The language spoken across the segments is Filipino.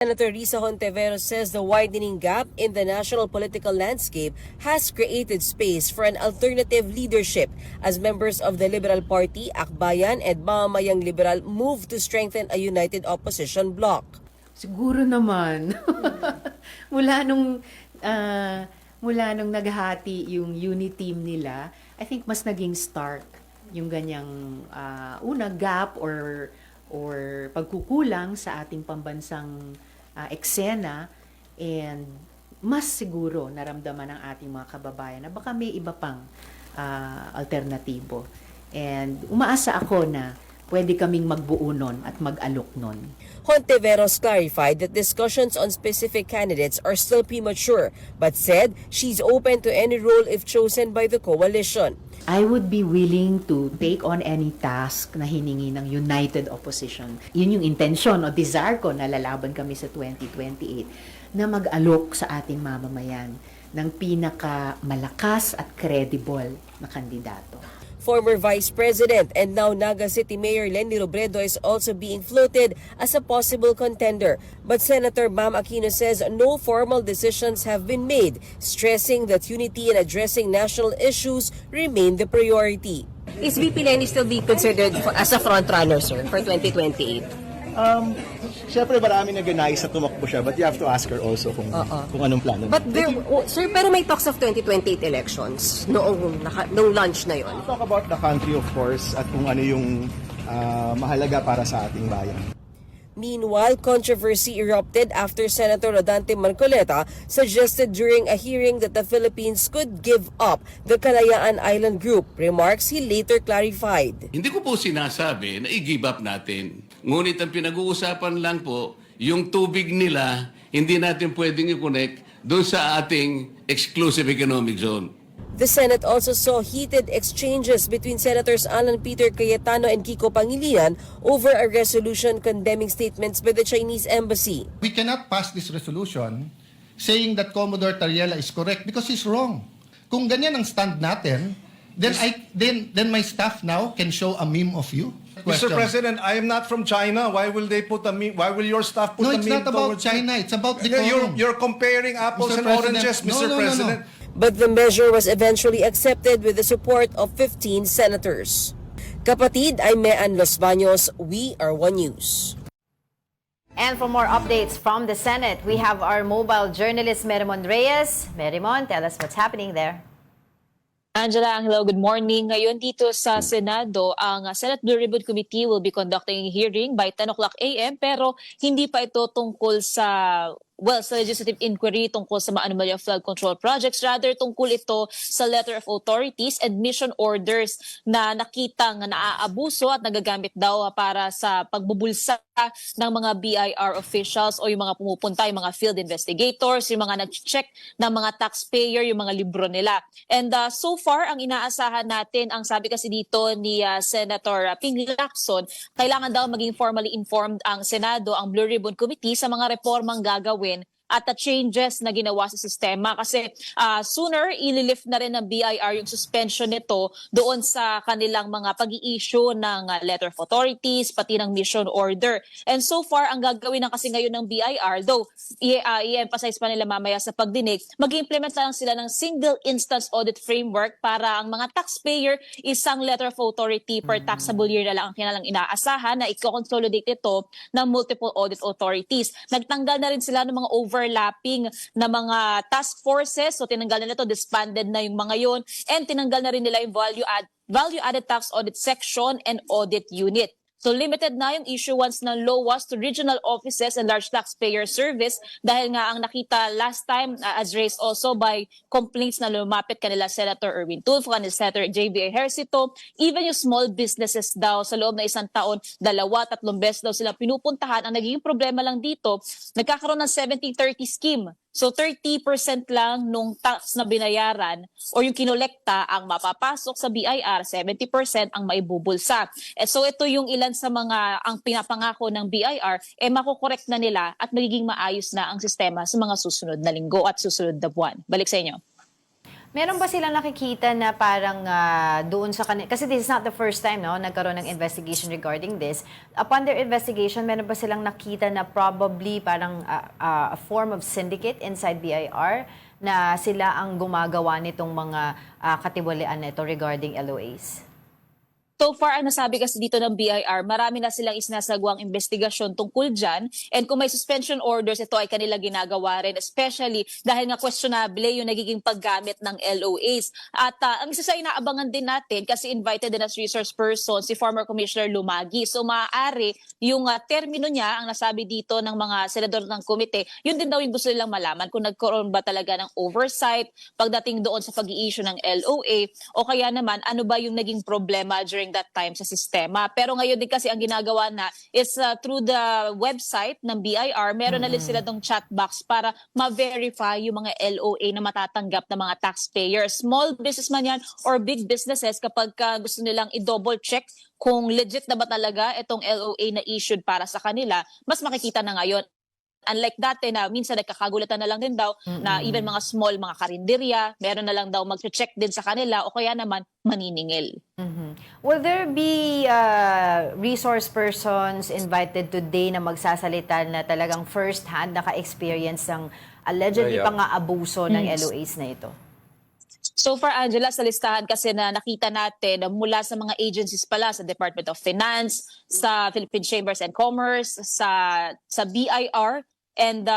Senator Risa Hontiveros says the widening gap in the national political landscape has created space for an alternative leadership as members of the Liberal Party, Akbayan, and Mamamayang Liberal move to strengthen a united opposition bloc. Siguro naman. mula nung naghati yung unity team nila, I think mas naging stark yung ganyang gap or pagkukulang sa ating pambansang eksena, and mas siguro naramdaman ng ating mga kababayan na baka may iba pang alternatibo. And umaasa ako na pwede kaming magbuo nun at mag-alok nun. Hontiveros clarified that discussions on specific candidates are still premature, but said she's open to any role if chosen by the coalition. I would be willing to take on any task na hiningi ng united opposition. Yun yung intention o desire ko na lalaban kami sa 2028, na mag-alok sa ating mamamayan ng pinaka-malakas at credible na kandidato. Former Vice President and now Naga City Mayor Lenny Robredo is also being floated as a possible contender. But Senator Bam Aquino says no formal decisions have been made, stressing that unity in addressing national issues remain the priority. Is VP Lenny still being considered as a frontrunner, sir, for 2028? Siyempre marami nag-nais na tumakbo siya, but you have to ask her also kung anong plano. But there, sir, pero may talks of 2028 elections noong launch na yon. Talk about the country, of course, at kung ano yung mahalaga para sa ating bayan. Meanwhile, controversy erupted after Senator Rodante Marcoleta suggested during a hearing that the Philippines could give up the Kalayaan Island Group. Remarks he later clarified. Hindi ko po sinasabi na i-give up natin. Ngunit ang pinag-uusapan lang po, yung tubig nila, hindi natin pwedeng i-connect doon sa ating exclusive economic zone. The Senate also saw heated exchanges between Senators Alan Peter Cayetano and Kiko Pangilinan over a resolution condemning statements by the Chinese embassy. We cannot pass this resolution saying that Commodore Tariela is correct because he's wrong. Kung ganyan ang stand natin, then my staff now can show a meme of you. Mr. President, I am not from China. Why will they put a meme? Why will your staff put a meme? No, it's not about China. It's about the You're comparing apples and oranges, Mr. President. But the measure was eventually accepted with the support of 15 senators. Kapatid, I'm Mean Los Baños. We are One News. And for more updates from the Senate, we have our mobile journalist Merimon Reyes. Merimon, tell us what's happening there. Angela, hello, good morning. Ngayon dito sa Senado, ang Senate Blue Ribbon Committee will be conducting a hearing by 10 o'clock a.m. pero hindi pa ito tungkol sa legislative inquiry tungkol sa Anomalya flood control projects. Rather, tungkol ito sa letter of authorities and mission orders na nakitang naaabuso at nagagamit daw para sa pagbubulsa ng mga BIR officials o yung mga pumupunta, yung mga field investigators, yung mga nag-check ng mga taxpayer, yung mga libro nila. And so far, ang inaasahan natin, ang sabi kasi dito ni Senator Ping Lacson, kailangan daw maging formally informed ang Senado, ang Blue Ribbon Committee sa mga reformang gagawin at the changes na ginawa sa sistema. Kasi sooner, ililift na rin ng BIR yung suspension nito doon sa kanilang mga pag-i-issue ng letter of authorities, pati ng mission order. And so far, ang gagawin na kasi ngayon ng BIR, though i-emphasize pa nila mamaya sa pagdinig, mag-implement lang sila ng single instance audit framework para ang mga taxpayer, isang letter of authority per taxable year na lang ang kanilang inaasahan na i-consolidate ito ng multiple audit authorities. Nagtanggal na rin sila ng mga overlapping na mga task forces. So tinanggal na ito, disbanded na yung mga yun. And tinanggal na rin nila yung value-added tax audit section and audit unit. So limited na yung issuance ng LOAS to regional offices and large taxpayer service dahil nga ang nakita last time as raised also by complaints na lumapit kanila Senator Erwin Tulfo, kanila Senator J.B. Ejercito, even yung small businesses daw sa loob na isang taon, 2-3 beses daw sila pinupuntahan. Ang naging problema lang dito, nagkakaroon ng 70-30 scheme. So 30% lang nung tax na binayaran o yung kinolekta ang mapapasok sa BIR, 70% ang maibubulsa. So ito yung ilan sa mga ang pinapangako ng BIR, makokorekt na nila at magiging maayos na ang sistema sa mga susunod na linggo at susunod na buwan. Balik sa inyo. Meron ba silang nakikita na parang doon sa kanila, kasi this is not the first time no, nagkaroon ng investigation regarding this. Upon their investigation, meron ba silang nakita na probably parang a form of syndicate inside BIR na sila ang gumagawa nitong mga katiwalian nito regarding LOAs? So far, ang nasabi kasi dito ng BIR, marami na silang isinasagawang investigasyon tungkol dyan. And kung may suspension orders, ito ay kanila ginagawa rin. Especially dahil nga questionable yung nagiging paggamit ng LOAs. At ang isa sa inaabangan din natin, kasi invited din as resource person, si former Commissioner Lumagi. So maaari yung termino niya, ang nasabi dito ng mga senador ng komite, yun din daw yung gusto nilang malaman kung nagkaroon ba talaga ng oversight pagdating doon sa pag-i-issue ng LOA o kaya naman ano ba yung naging problema during that time sa sistema. Pero ngayon din kasi ang ginagawa na is through the website ng BIR, meron na rin sila tong chat box para ma-verify yung mga LOA na matatanggap ng mga taxpayers. Small business man yan or big businesses, kapag gusto nilang i-double check kung legit na ba talaga itong LOA na issued para sa kanila, mas makikita na ngayon. Unlike dati na minsan nagkakagulatan na lang din daw na even mga small, mga karinderya, meron na lang daw mag-check din sa kanila o kaya naman maniningil. Will there be resource persons invited today na magsasalita na talagang first-hand naka-experience ng allegedly pang-aabuso ng LOAs na ito? So far, Angela, sa listahan kasi na nakita natin mula sa mga agencies pala, sa Department of Finance, sa Philippine Chambers and Commerce, sa BIR, and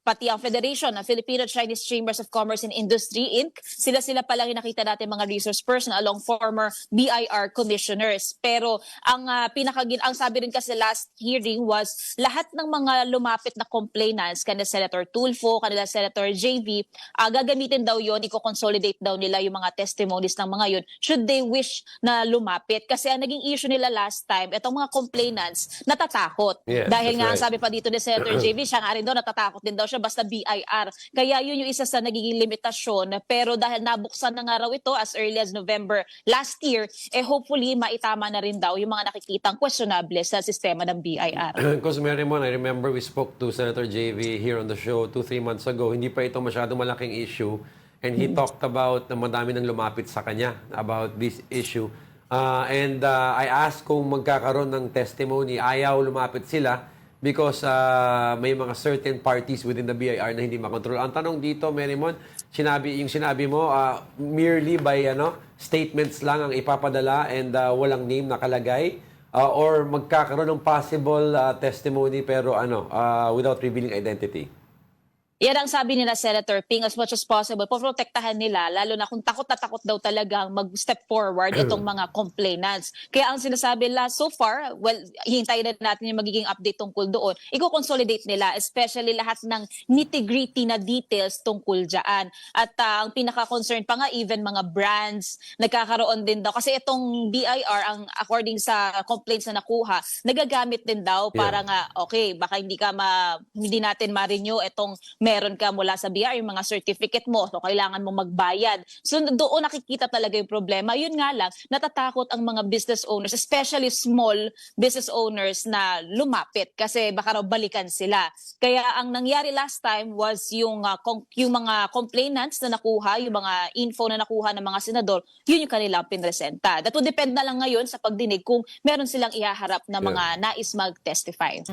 pati ang Federation ng Filipino-Chinese Chambers of Commerce and Industry, Inc. Sila palang yung nakita natin mga resource person along former BIR commissioners. Pero ang ang sabi rin kasi last hearing was lahat ng mga lumapit na complainants, kanila Senator Tulfo, kanila Senator JV, gagamitin daw yon, i-consolidate daw nila yung mga testimonies ng mga yun should they wish na lumapit. Kasi ang naging issue nila last time, itong mga complainants natatakot. Yes, dahil nga ang that's sabi right. pa dito ni Senator JV, siya nga rin daw natatakot din daw siya basta BIR. Kaya yun yung isa sa nagiging limitasyon. Pero dahil nabuksan na nga raw ito as early as November last year, hopefully maitama na rin daw yung mga nakikitang questionable sa sistema ng BIR. Because Marimon, I remember we spoke to Senator JV here on the show 2-3 months ago. Hindi pa ito masyadong malaking issue. And he talked about na madami nang lumapit sa kanya about this issue. And I asked kung magkakaroon ng testimony. Ayaw lumapit sila because may mga certain parties within the BIR na hindi makontrol. Ang tanong dito, Marimon, yung sinabi mo, merely by statements lang ang ipapadala and walang name nakalagay, or magkakaroon ng possible testimony pero without revealing identity? Yan ang sabi nila Senator Ping, as much as possible, poprotektahan nila, lalo na kung takot na takot daw talagang mag-step forward itong mga complainants. Kaya ang sinasabi nila so far, well, hintayin na natin yung magiging update tungkol doon. I-consolidate nila, especially lahat ng nitty-gritty na details tungkol dyan. At ang pinaka-concern pa nga, even mga brands, nagkakaroon din daw. Kasi itong BIR, ang according sa complaints na nakuha, nagagamit din daw para nga, okay, baka hindi natin ma-renew itong meron ka mula sa BIR, yung mga certificate mo, so kailangan mo magbayad. So doon nakikita talaga yung problema. Yun nga lang, natatakot ang mga business owners, especially small business owners na lumapit kasi baka raw balikan sila. Kaya ang nangyari last time was yung mga complainants na nakuha, yung mga info na nakuha ng mga senador, yun yung kanilang pinresenta. That would depend na lang ngayon sa pagdinig kung meron silang ihaharap na mga nais mag-testify.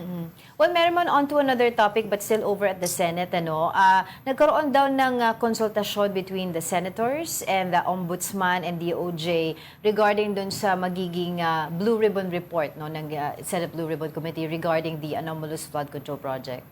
Well, Marimon, on to another topic but still over at the Senate. Nagkaroon daw ng konsultasyon between the senators and the ombudsman and DOJ regarding dun sa magiging Blue Ribbon report ng Senate Blue Ribbon Committee regarding the anomalous flood control project.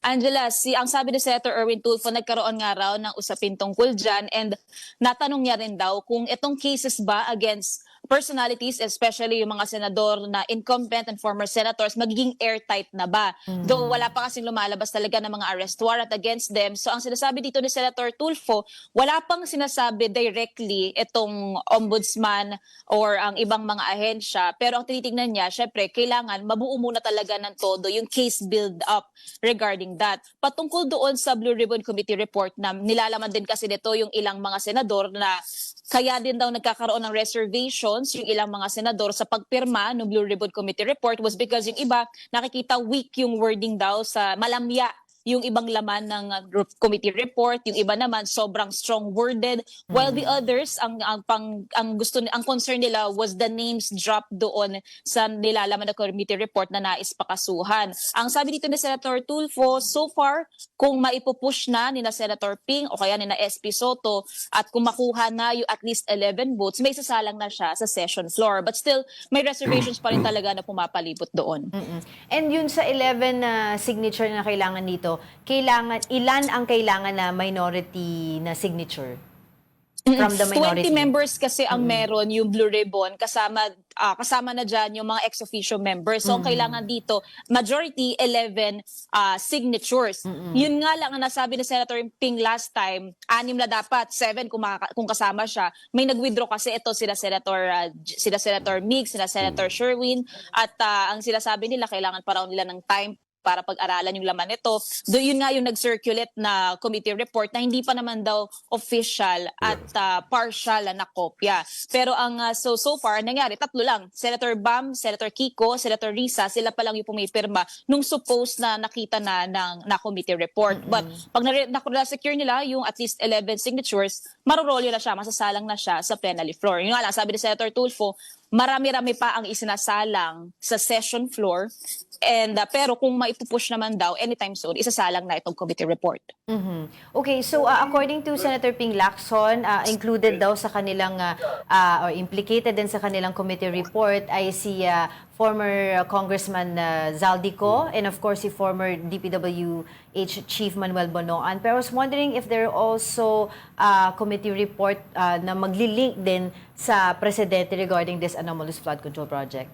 Angela, ang sabi ni Senator Erwin Tulfo, nagkaroon nga raw ng usapin tungkol dyan and natanong niya rin daw kung itong cases ba against personalities, especially yung mga senador na incumbent and former senators, magiging airtight na ba? Though wala pa kasing lumalabas talaga ng mga arrest warrant against them. So ang sinasabi dito ni Senator Tulfo, wala pang sinasabi directly itong ombudsman or ang ibang mga ahensya. Pero ang tinitingnan niya, syempre, kailangan mabuo muna talaga ng todo yung case build-up regarding that. Patungkol doon sa Blue Ribbon Committee report na nilalaman din kasi nito yung ilang mga senador na kaya din daw nagkakaroon ng reservations yung ilang mga senador sa pagpirma ng Blue Ribbon Committee report was because yung iba nakikita weak yung wording daw sa malamya yung ibang laman ng committee report, yung iba naman sobrang strong worded, while the others ang concern nila was the names dropped doon sa nilalaman ng committee report na nais pakasuhan. Ang sabi dito ni Senator Tulfo, so far kung maipupush na ni na Senator Ping o kaya ni na SP Soto at kung makuha na yung at least 11 votes, may sasalang na siya sa session floor. But still, may reservations pa rin talaga na pumapalibot doon. And yun sa 11 na signature na kailangan dito, ilan ang kailangan na minority na signature? From the minority. 20 members kasi ang meron yung Blue Ribbon, kasama na dyan yung mga ex-officio members. So, ang kailangan dito, majority, 11 signatures. Yun nga lang ang nasabi ni Senator Ping last time, 6 na dapat, 7 kung kasama siya. May nag-withdraw kasi ito sila Senator Mig, sila Senator Sherwin, at ang sinasabi nila, kailangan pa raw nila ng time para pag-aralan yung laman nito. Yun nga yung nag-circulate na committee report na hindi pa naman daw official at partial na kopya. Pero ang so far, nangyari, 3 lang. Senator Bam, Senator Kiko, Senator Risa, sila pa lang yung pumipirma nung supposed na nakita na ng committee report. But pag na-secure nila yung at least 11 signatures, marorolyo na siya, masasalang na siya sa plenary floor. Yung nga lang, sabi ni Senator Tulfo, marami-rami pa ang isinasalang sa session floor. And pero kung maipupush naman daw anytime soon, isasalang na itong committee report. Okay, so according to Senator Ping Lacson, included daw sa kanilang or implicated din sa kanilang committee report ay si former Congressman Zaldico and of course si former DPWH Chief Manuel Bonoan. Pero I was wondering if there are also committee report na magli-link din sa presidente regarding this anomalous flood control project.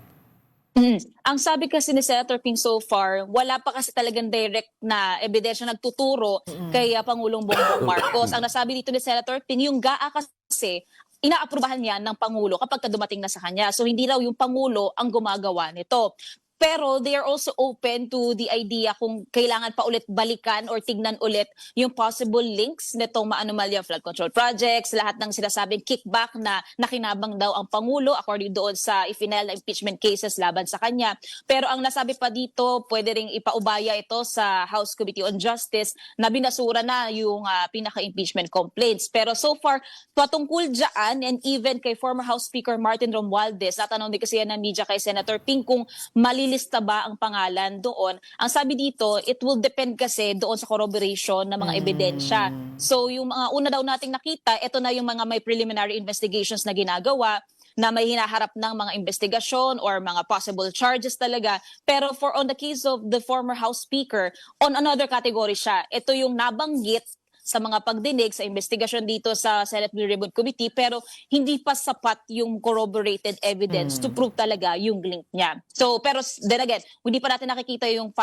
Ang sabi kasi ni Senator Ping so far, wala pa kasi talagang direct na ebidensya nagtuturo kay Pangulong Bongbong Marcos. Ang nasabi dito ni Senator Ping, yung GAA kasi inaaprubahan niya ng Pangulo kapag dumating na sa kanya. So hindi raw yung Pangulo ang gumagawa nito. Pero they are also open to the idea kung kailangan pa ulit balikan or tignan ulit yung possible links nitong Maanomalya flood control projects, lahat ng sinasabing kickback na nakinabang daw ang Pangulo according doon sa i-final na impeachment cases laban sa kanya. Pero ang nasabi pa dito, pwede ring ipaubaya ito sa House Committee on Justice na binasura na yung pinaka-impeachment complaints. Pero so far, patungkol dyan and even kay former House Speaker Martin Romualdez, natanong din kasi yan ng media kay Senator Ping kung malilista ba ang pangalan doon. Ang sabi dito, it will depend kasi doon sa corroboration ng mga ebidensya. So yung mga una daw nating nakita, ito na yung mga may preliminary investigations na ginagawa, na may hinaharap ng mga investigasyon or mga possible charges talaga. Pero on the case of the former House Speaker, on another category siya. Ito yung nabanggit sa mga pagdinig sa investigasyon dito sa Senate Blue Ribbon Committee, pero hindi pa sapat yung corroborated evidence to prove talaga yung link niya. So, pero then again, hindi pa natin nakikita yung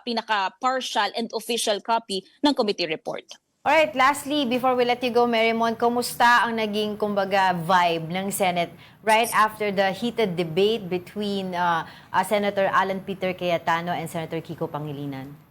pinaka-partial and official copy ng committee report. Alright, lastly, before we let you go, Marymon, kumusta ang naging, kumbaga, vibe ng Senate right after the heated debate between Senator Alan Peter Cayetano and Senator Kiko Pangilinan?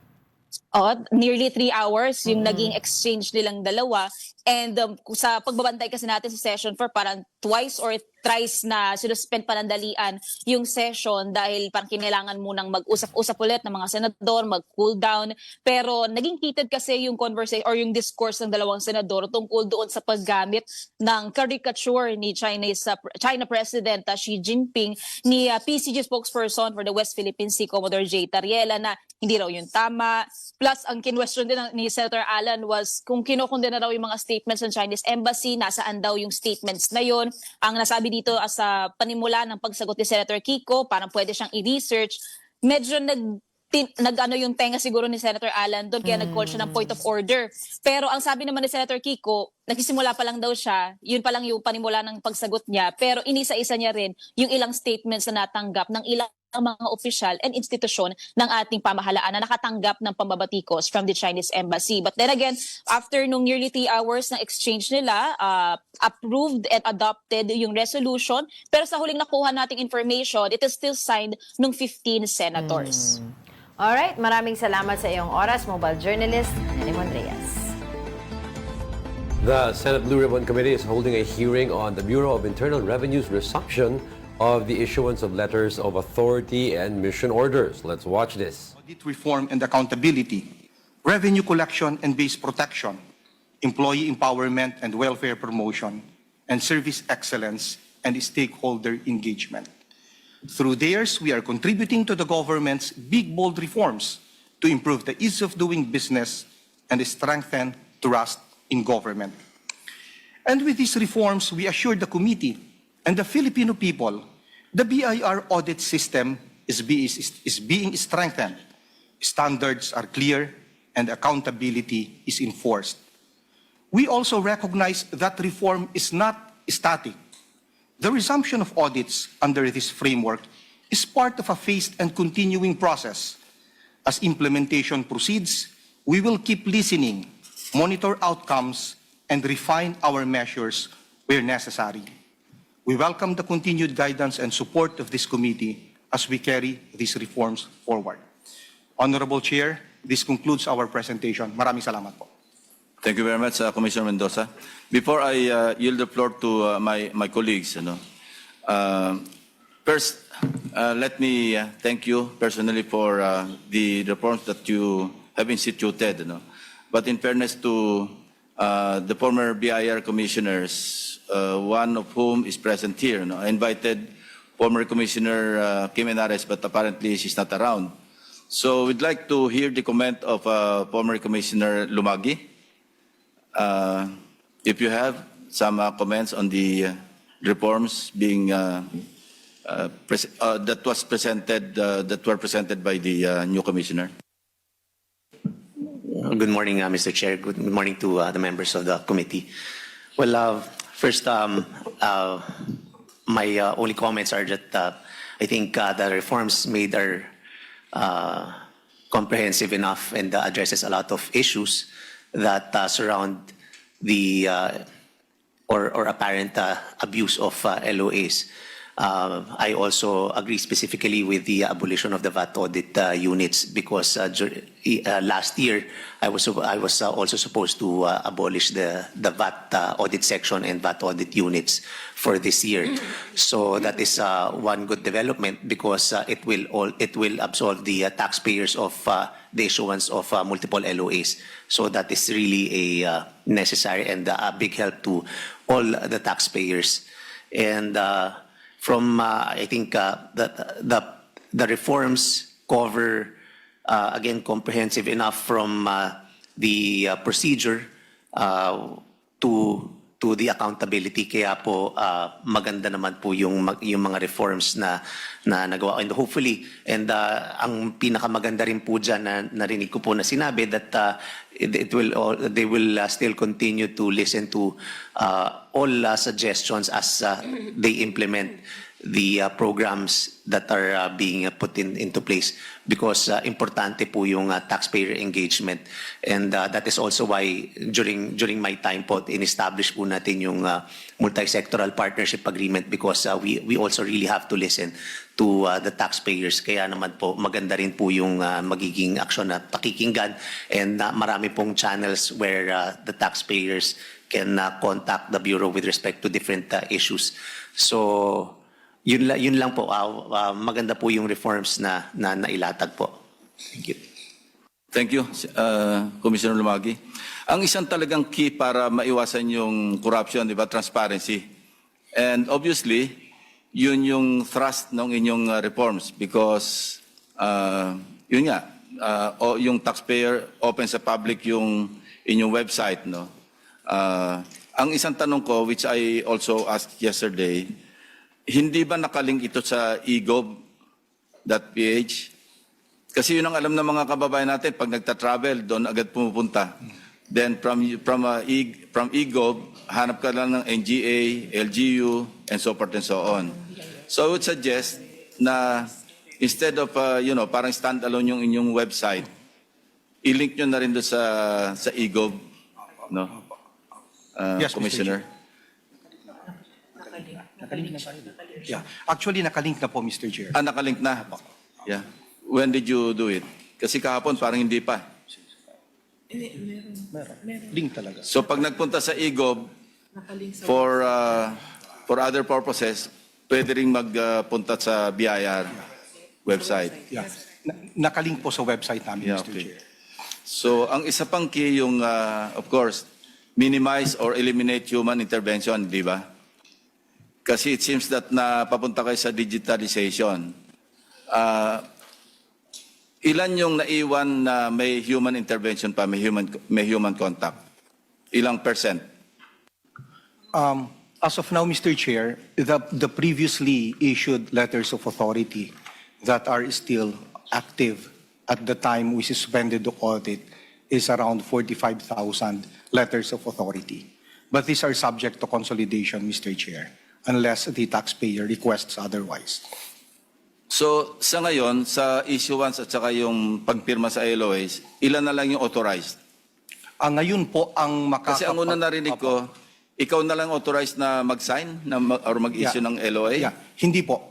Nearly 3 hours yung naging exchange nilang dalawa. And sa pagbabantay kasi natin sa session for parang twice or thrice na sinuspend panandalian yung session dahil parang kinailangan munang mag-usap-usap ulit ng mga senador, mag-cool down. Pero naging heated kasi yung conversation or yung discourse ng dalawang senador tungkol doon sa paggamit ng caricature ni China President Xi Jinping ni PCG spokesperson for the West Philippine Sea, Commodore J. Tariela, na hindi raw yung tama. Plus, ang kinwestiyon din ni Senator Alan was kung kinukundena raw yung mga statements ng Chinese Embassy, nasaan daw yung statements na yon. Ang nasabi dito sa panimula ng pagsagot ni Senator Kiko, parang pwede siyang i-research. Medyo nag-ano yung tenga siguro ni Senator Alan doon, kaya nag-call siya ng point of order. Pero ang sabi naman ni Senator Kiko, nagsisimula pa lang daw siya, yun pa lang yung panimula ng pagsagot niya, pero inisa-isa niya rin yung ilang statements na natanggap ng ilang mga opisyal and institusyon ng ating pamahalaan na nakatanggap ng pambabatikos from the Chinese Embassy. But then again, after nung nearly 3 hours ng exchange nila, approved and adopted yung resolution. Pero sa huling nakuha nating information, it is still signed ng 15 senators. Alright, maraming salamat sa iyong oras, mobile journalist Marymon Reyes. The Senate Blue Ribbon Committee is holding a hearing on the Bureau of Internal Revenue's resumption of the issuance of letters of authority and mission orders. Let's watch this. Audit reform and accountability, revenue collection and base protection, employee empowerment and welfare promotion, and service excellence and stakeholder engagement. Through theirs, we are contributing to the government's big, bold reforms to improve the ease of doing business and strengthen trust in government. And with these reforms, we assure the committee and the Filipino people the BIR audit system is being strengthened. Standards are clear and accountability is enforced. We also recognize that reform is not static. The resumption of audits under this framework is part of a phased and continuing process. As implementation proceeds, we will keep listening, monitor outcomes, and refine our measures where necessary. We welcome the continued guidance and support of this committee as we carry these reforms forward. Honorable Chair, this concludes our presentation. Maraming salamat po. Thank you very much, Commissioner Mendoza. Before I yield the floor to my colleagues, first, let me thank you personally for the reforms that you have instituted. But in fairness to the former BIR commissioners, one of whom is present here, I invited former Commissioner Kim Henares, but apparently she's not around. So we'd like to hear the comment of former Commissioner Lumagi. If you have some comments on the reforms being that were presented by the new commissioner. Good morning, Mr. Chair. Good morning to the members of the committee. Well, first, my only comments are that I think the reforms made are comprehensive enough and addresses a lot of issues that surround the or apparent abuse of LOAs. I also agree specifically with the abolition of the VAT audit units because last year I was also supposed to abolish the VAT audit section and VAT audit units for this year. So that is one good development because it will absolve the taxpayers of the issuance of multiple LOAs. So that is really a necessary and a big help to all the taxpayers. And from I think the reforms cover again comprehensive enough from the procedure to the accountability, kaya po maganda naman po yung mga reforms na nagawa, and hopefully ang pinakamaganda rin po dyan na narinig ko po na sinabi that they will still continue to listen to all suggestions as they implement the programs that are being put into place because importante po yung taxpayer engagement, and that is also why during my time po in-establish po natin yung multi-sectoral partnership agreement because we also really have to listen to the taxpayers. Kaya naman po maganda rin po yung magiging aksyon na pakikinggan, and marami pong channels where the taxpayers can contact the Bureau with respect to different issues. So yun lang po, maganda po yung reforms na nailatag po. Thank you. Thank you, Commissioner Lumagi. Ang isang talagang key para maiwasan yung corruption, di ba, transparency. And obviously, yun yung thrust ng inyong reforms because yun nga, yung taxpayer open sa public yung inyong website, no? Ang isang tanong ko, which I also asked yesterday, hindi ba nakalink ito sa egov.ph? Kasi yun ang alam ng mga kababayan natin, pag nagta-travel, doon agad pumupunta. Then from egov, hanap ka lang ng NGA, LGU, and so forth and so on. So I would suggest na instead of, parang standalone yung inyong website, i-link nyo na rin doon sa egov, no? Yes, Commissioner. Yeah. Actually, nakalink na po, Mr. Chair. Nakalink na? Yeah. When did you do it? Kasi kahapon parang hindi pa. Meron. Link talaga. So pag nagpunta sa egov for other purposes, pwede rin magpunta sa BIR website. Yeah. Nakalink po sa website namin, Yeah, Mr. okay. Chair. So, ang isa pang key yung, of course, minimize or eliminate human intervention, di ba? Kasi it seems that napapunta kayo sa digitalization. Ilan yung naiwan na may human intervention pa, may human contact? Ilang percent? As of now, Mr. Chair, the previously issued letters of authority that are still active at the time we suspended the audit is around 45,000 letters of authority. But these are subject to consolidation, Mr. Chair, unless the taxpayer requests otherwise. So, sa ngayon, sa issuance at saka yung pagpirma sa LOAs, ilan na lang yung authorized? Ngayon po, ang Kasi ang una narinig ko, ikaw na lang authorized na mag-sign or mag-issue ng LOA? Yeah. Hindi po.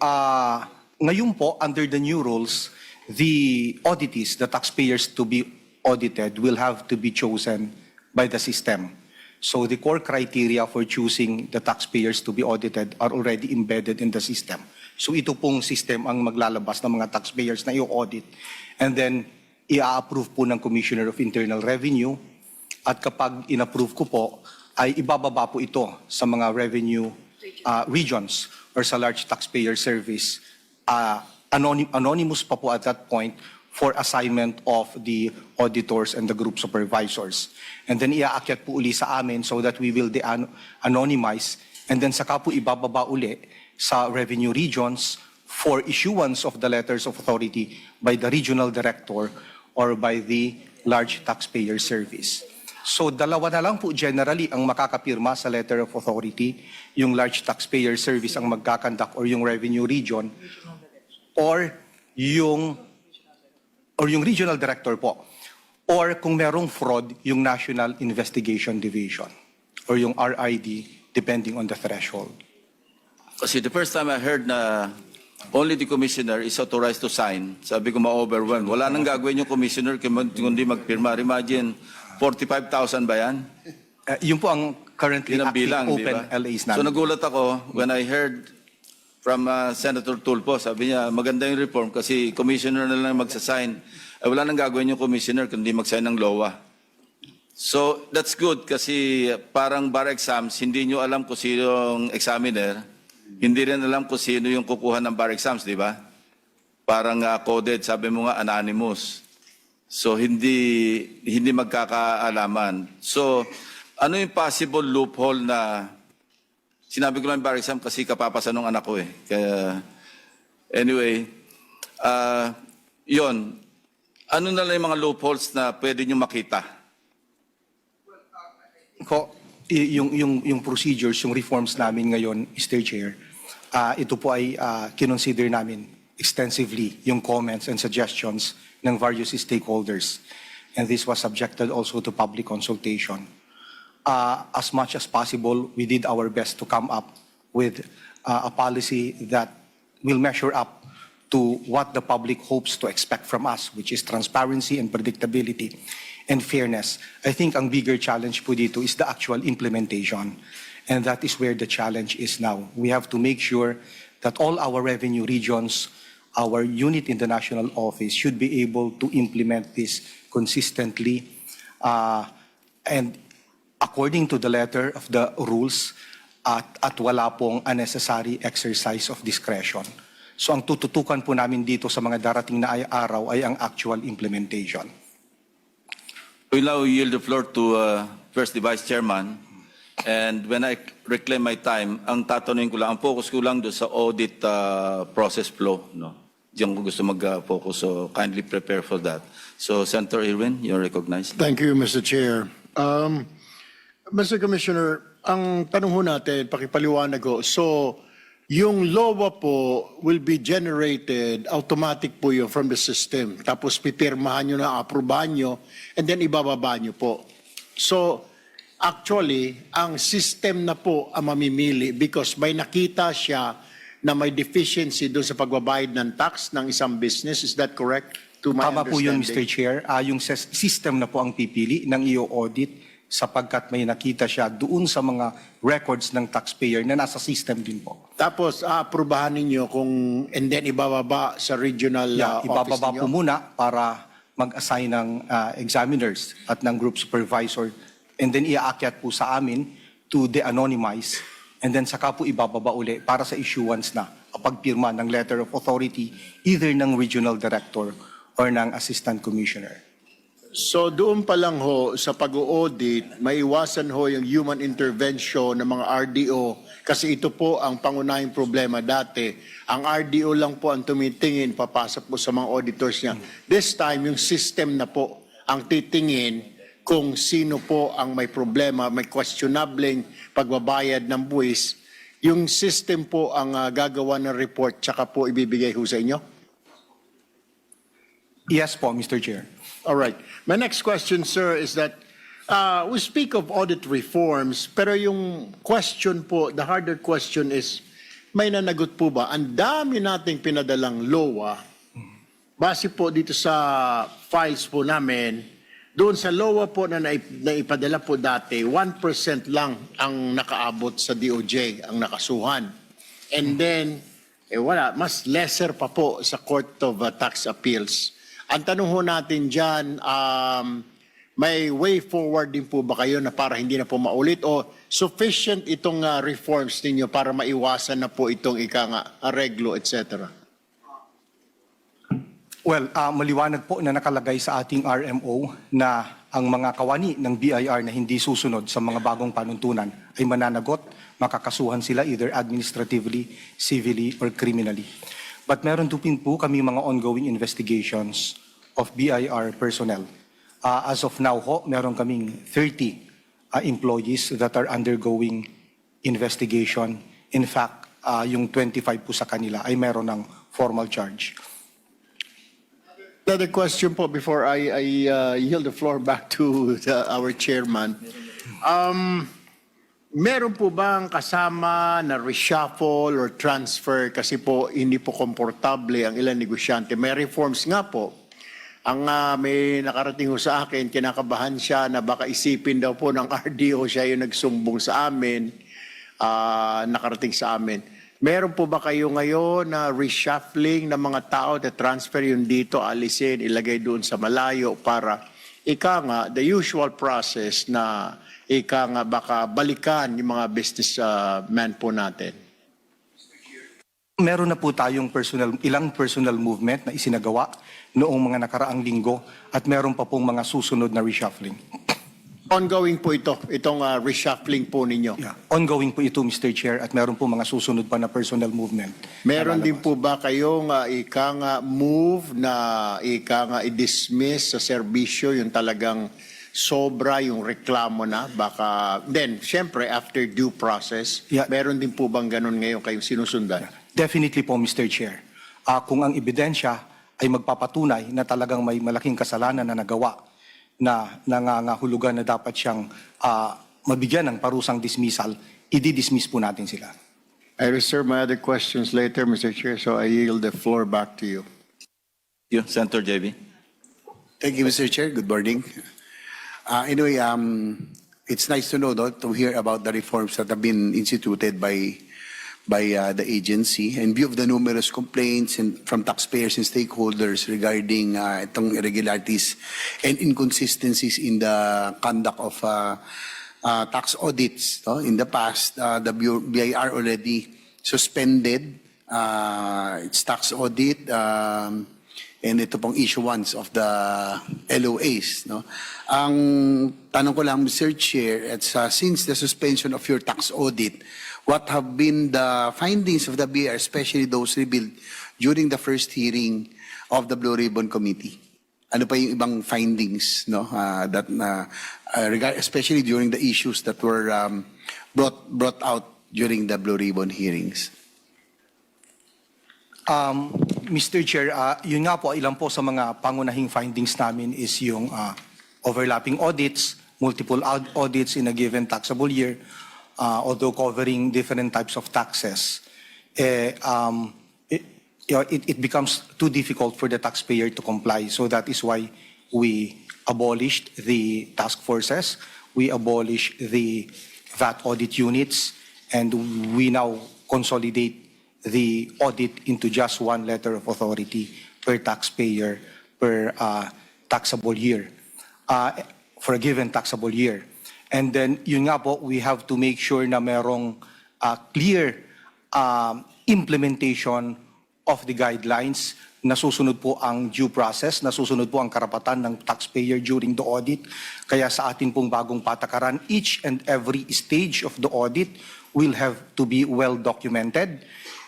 Ngayon po, under the new rules, the auditees, the taxpayers to be audited will have to be chosen by the system. So the core criteria for choosing the taxpayers to be audited are already embedded in the system. So ito pong system ang maglalabas ng mga taxpayers na i-audit. And then, i-approve po ng Commissioner of Internal Revenue. At kapag in-approve ko po, ay ibababa po ito sa mga revenue regions or sa large taxpayer service. Anonymous pa po at that point for assignment of the auditors and the group supervisors. And then iaakyat po uli sa amin so that we will anonymize and then saka po ibababa uli sa revenue regions for issuance of the letters of authority by the regional director or by the large taxpayer service. So dalawa na lang po generally ang makakapirma sa letter of authority, yung large taxpayer service ang magkakandak or yung revenue region or yung regional director po. Or kung merong fraud, yung National Investigation Division or yung RID depending on the threshold. Kasi the first time I heard na only the commissioner is authorized to sign, sabi ko ma-overwhelmed. Wala nang gagawin yung commissioner kundi magpirma. Imagine, 45,000 ba yan? Yun po ang currently Bilang, open diba? LAs namin. So nagulat ako when I heard from Senator Tulfo, sabi niya, maganda yung reform kasi commissioner na lang magsasign. Wala nang gagawin yung commissioner kundi mag-sign ng LOA. So that's good kasi parang bar exams, hindi nyo alam kung sino yung examiner, hindi rin alam kung sino yung kukuha ng bar exams, di ba? Parang coded, sabi mo nga, anonymous. So hindi magkakaalaman. So ano yung possible loophole na sinabi ko lang bar exam kasi kapapasa nung anak ko eh. Kaya anyway, yon. Ano na lang yung mga loopholes na pwede nyo makita? Yung procedures, yung reforms namin ngayon, Mr. Chair, ito po ay kinonsider namin extensively yung comments and suggestions ng various stakeholders. And this was subjected also to public consultation. As much as possible, we did our best to come up with a policy that will measure up to what the public hopes to expect from us, which is transparency and predictability and fairness. I think ang bigger challenge po dito is the actual implementation. And that is where the challenge is now. We have to make sure that all our revenue regions, our unit in the national office should be able to implement this consistently and according to the letter of the rules at wala pong unnecessary exercise of discretion. So ang tututukan po namin dito sa mga darating na araw ay ang actual implementation. We now yield the floor to first the Vice Chairman. And when I reclaim my time, ang tatanungin ko lang, ang focus ko lang doon sa audit process flow. No? Diyan ko gusto mag-focus, so kindly prepare for that. So Senator Irwin, you're recognized. Thank you, Mr. Chair. Mr. Commissioner, ang tanong ho natin, pakipaliwanag ko. So, yung LOA po will be generated, automatic po yun from the system. Tapos pipirmahan nyo na, aprobahan nyo, and then ibababa nyo po. So, actually, ang system na po ang mamimili because may nakita siya na may deficiency doon sa pagbabayad ng tax ng isang business. Is that correct? To my Tama po yun, Mr. understanding? Chair. Yung system na po ang pipili ng i-audit sapagkat may nakita siya doon sa mga records ng taxpayer na nasa system din po. Tapos, aaprubahan ninyo kung, and then ibababa sa regional office Ibababa ninyo? po muna para mag-assign ng examiners at ng group supervisor, and then iaakyat po sa amin to de-anonymize, and then saka po ibababa uli para sa issuance na pagpirma ng letter of authority either ng regional director or ng assistant commissioner. So doon pa lang ho sa pag-audit, maiwasan ho yung human intervention ng mga RDO kasi ito po ang pangunahing problema dati. Ang RDO lang po ang tumitingin, papasok po sa mga auditors niya. This time, yung system na po ang titingin kung sino po ang may problema, may questionableng pagbabayad ng buwis. Yung system po ang gagawa ng report tsaka po ibibigay ho sa inyo? Yes po, Mr. Chair. All right. My next question, sir, is that we speak of audit reforms, pero yung question po, the harder question is, may nanagot po ba? Ang dami nating pinadalang LOA, base po dito sa files po namin, doon sa LOA po na naipadala po dati, 1% lang ang nakaabot sa DOJ, ang nakasuhan. And then, wala, mas lesser pa po sa Court of Tax Appeals. Ang tanong ho natin dyan, may way forward din po ba kayo na para hindi na po maulit o sufficient itong reforms ninyo para maiwasan na po itong areglo, etc.? Well, maliwanag po na nakalagay sa ating RMO na ang mga kawani ng BIR na hindi susunod sa mga bagong panuntunan ay mananagot, makakasuhan sila either administratively, civilly, or criminally. But meron din po kami mga ongoing investigations of BIR personnel. As of now ho, meron kaming 30 employees that are undergoing investigation. In fact, yung 25 po sa kanila ay meron ng formal charge. Another question po before I yield the floor back to our chairman. Meron po bang kasama na reshuffle or transfer kasi po hindi po komportable ang ilang negosyante? May reforms nga po. Ang may nakarating ho sa akin, kinakabahan siya na baka isipin daw po ng RDO siya yung nagsumbong sa amin, nakarating sa amin. Meron po ba kayo ngayon na reshuffling ng mga tao na transfer yun dito, alisin, ilagay doon sa malayo para the usual process na baka balikan yung mga businessman po natin? Meron na po tayong ilang personal movement na isinagawa noong mga nakaraang linggo at meron pa pong mga susunod na reshuffling. Ongoing po itong reshuffling po ninyo? Yeah. Ongoing po ito, Mr. Chair, at meron po mga susunod pa na personal movement. Meron din po ba kayong move na i-dismiss sa serbisyo yung talagang sobra yung reklamo na? Baka, then, syempre, after due process, meron din po bang ganun ngayon kayong sinusundan? Definitely po, Mr. Chair. Kung ang ebidensya ay magpapatunay na talagang may malaking kasalanan na nagawa na nangangahulugan na dapat siyang mabigyan ng parusang dismissal, i-dismiss po natin sila. I reserve my other questions later, Mr. Chair, so I yield the floor back to you. Thank you, Senator JV. Thank you, Mr. Chair. Good morning. Anyway, it's nice to know, to hear about the reforms that have been instituted by the agency in view of the numerous complaints from taxpayers and stakeholders regarding itong irregularities and inconsistencies in the conduct of tax audits. In the past, the BIR already suspended its tax audit and ito pong issuance of the LOAs. Ang tanong ko lang, Mr. Chair, since the suspension of your tax audit, what have been the findings of the BIR, especially those revealed during the first hearing of the Blue Ribbon Committee? Ano pa yung ibang findings, especially during the issues that were brought out during the Blue Ribbon hearings? Mr. Chair, yun nga po, ilan po sa mga pangunahing findings namin is yung overlapping audits, multiple audits in a given taxable year, although covering different types of taxes, it becomes too difficult for the taxpayer to comply. So that is why we abolished the task forces, we abolished the VAT audit units, and we now consolidate the audit into just one letter of authority per taxpayer per taxable year, for a given taxable year. And then, yun nga po, we have to make sure na merong clear implementation of the guidelines, nasusunod po ang due process, nasusunod po ang karapatan ng taxpayer during the audit. Kaya sa atin pong bagong patakaran, each and every stage of the audit will have to be well documented.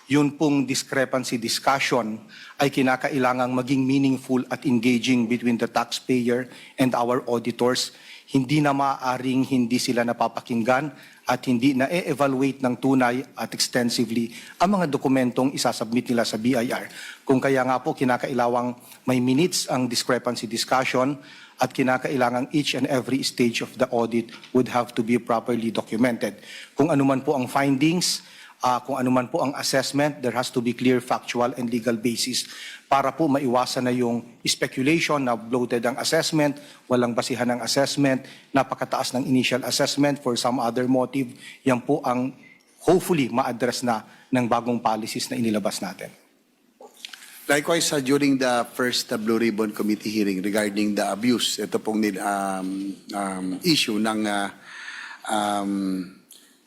Yun pong discrepancy discussion ay kinakailangang maging meaningful at engaging between the taxpayer and our auditors. Hindi na maaaring hindi sila napapakinggan at hindi na-evaluate ng tunay at extensively ang mga dokumentong isasubmit nila sa BIR. Kung kaya nga po kinakailawang may minutes ang discrepancy discussion at kinakailangang each and every stage of the audit would have to be properly documented. Kung anuman po ang findings, kung anuman po ang assessment, there has to be clear factual and legal basis para po maiwasan na yung speculation na bloated ang assessment, walang basihan ng assessment, napakataas ng initial assessment for some other motive. Yan po ang hopefully ma-address na ng bagong policies na inilabas natin. Likewise, during the first Blue Ribbon Committee hearing regarding the abuse, ito pong issue ng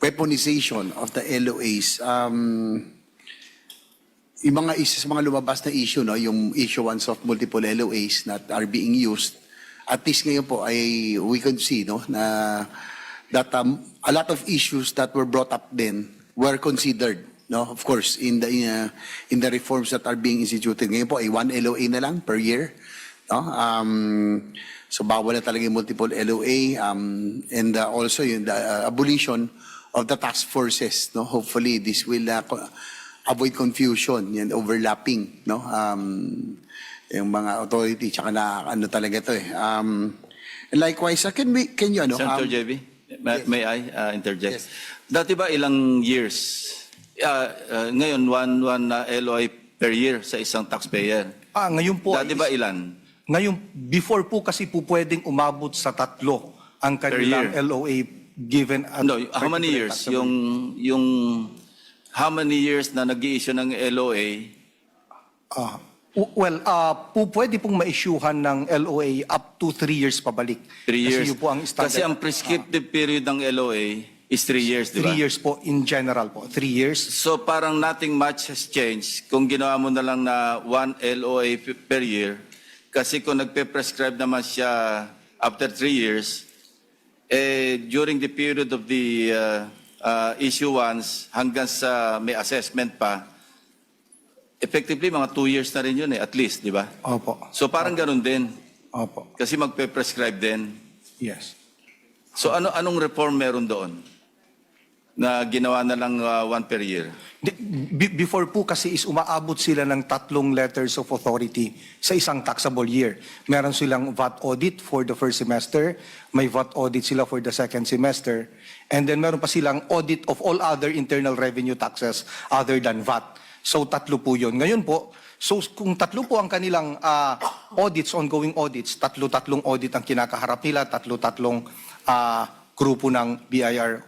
weaponization of the LOAs, yung mga mga lumabas na issue, no, yung issuance of multiple LOAs that are being used, at least ngayon po ay we could see, no, na that a lot of issues that were brought up then were considered, no, of course, in the reforms that are being instituted. Ngayon po ay 1 LOA na lang per year, no. So bawal na talaga yung multiple LOA, and also yung the abolition of the task forces, no. Hopefully this will avoid confusion and overlapping, no, yung mga authority, tsaka na ano talaga to likewise, can you ano, Senator JB, may I interject? Yes. Dati ba ilang years? Ngayon, one LOI per year sa isang taxpayer. Ngayon po, dati ba ilan? Ngayon, before po kasi po pwedeng umabot sa 3 ang kanilang LOA given at no, how many years? Yung how many years na nag-i-issue ng LOA? Pwede pong ma-issuehan ng LOA up to 3 years pabalik. 3 years. Kasi, po ang standard, kasi ang prescriptive period ng LOA is 3 years, di ba? 3 years po, in general po. 3 years. So parang nothing much has changed kung ginawa mo na lang na 1 LOA per year. Kasi kung nagpe-prescribe naman siya after 3 years, during the period of the issuance hanggang sa may assessment pa, effectively mga 2 years na rin yun at least, di ba? Opo. So parang ganun din. Opo. Kasi magpe-prescribe din. Yes. So anong reform meron doon? Na ginawa na lang 1 per year? Before po kasi is umaabot sila ng 3 letters of authority sa isang taxable year. Meron silang VAT audit for the first semester, may VAT audit sila for the second semester, and then meron pa silang audit of all other internal revenue taxes other than VAT. So 3 po yun. Ngayon po, so kung 3 po ang kanilang audits, ongoing audits, 3 audit ang kinakaharap nila, 3 grupo ng BIR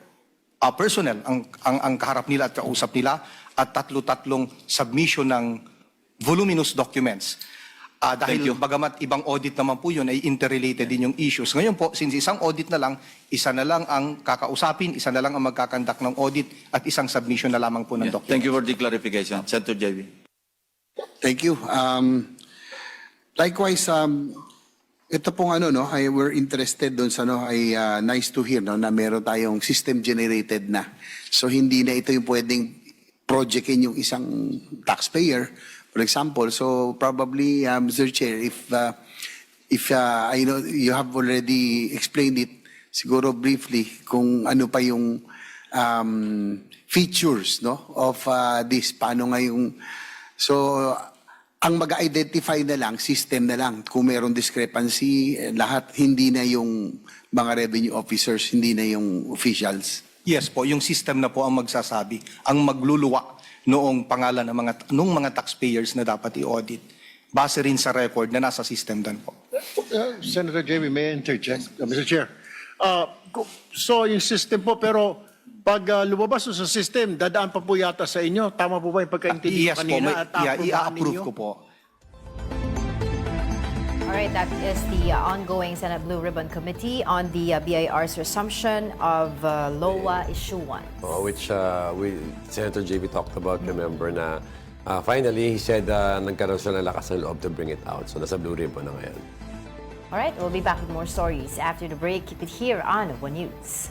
personnel ang kaharap nila at kausap nila, at 3 submission ng voluminous documents. Dahil bagamat ibang audit naman po yun, ay interrelated din yung issues. Ngayon po, since isang audit na lang, isa na lang ang kakausapin, isa na lang ang magkakandak ng audit, at isang submission na lamang po ng documents. Thank you for the clarification. Senator JB. Thank you. Likewise, ito pong ano, no, we're interested doon sa ay nice to hear, no, na meron tayong system generated na. So hindi na ito yung pwedeng projectin yung isang taxpayer, for example. So probably, Mr. Chair, if I know you have already explained it, siguro briefly kung ano pa yung features, no, of this, paano nga yung ang mag-identify na lang, system na lang. Kung mayroong discrepancy, lahat, hindi na yung mga revenue officers, hindi na yung officials. Yes po, yung system na po ang magsasabi, ang magluluwa noong pangalan ng mga taxpayers na dapat i-audit. Base rin sa record na nasa system dan po. Senator Jamie, may I interject? Mr. Chair. So yung system po, pero pag lumabas sa system, dadaan pa po yata sa inyo. Tama po ba yung pagkaintindi Yes po, kanina? At i-approve ko po. All right, that is the ongoing Senate Blue Ribbon Committee on the BIR's resumption of LOA Issue 1. Which Senator JB talked about, remember, na finally, he said nagkaroon siya ng lakas ng loob to bring it out. So, nasa Blue Ribbon na ngayon. All right, we'll be back with more stories after the break. Keep it here on One News.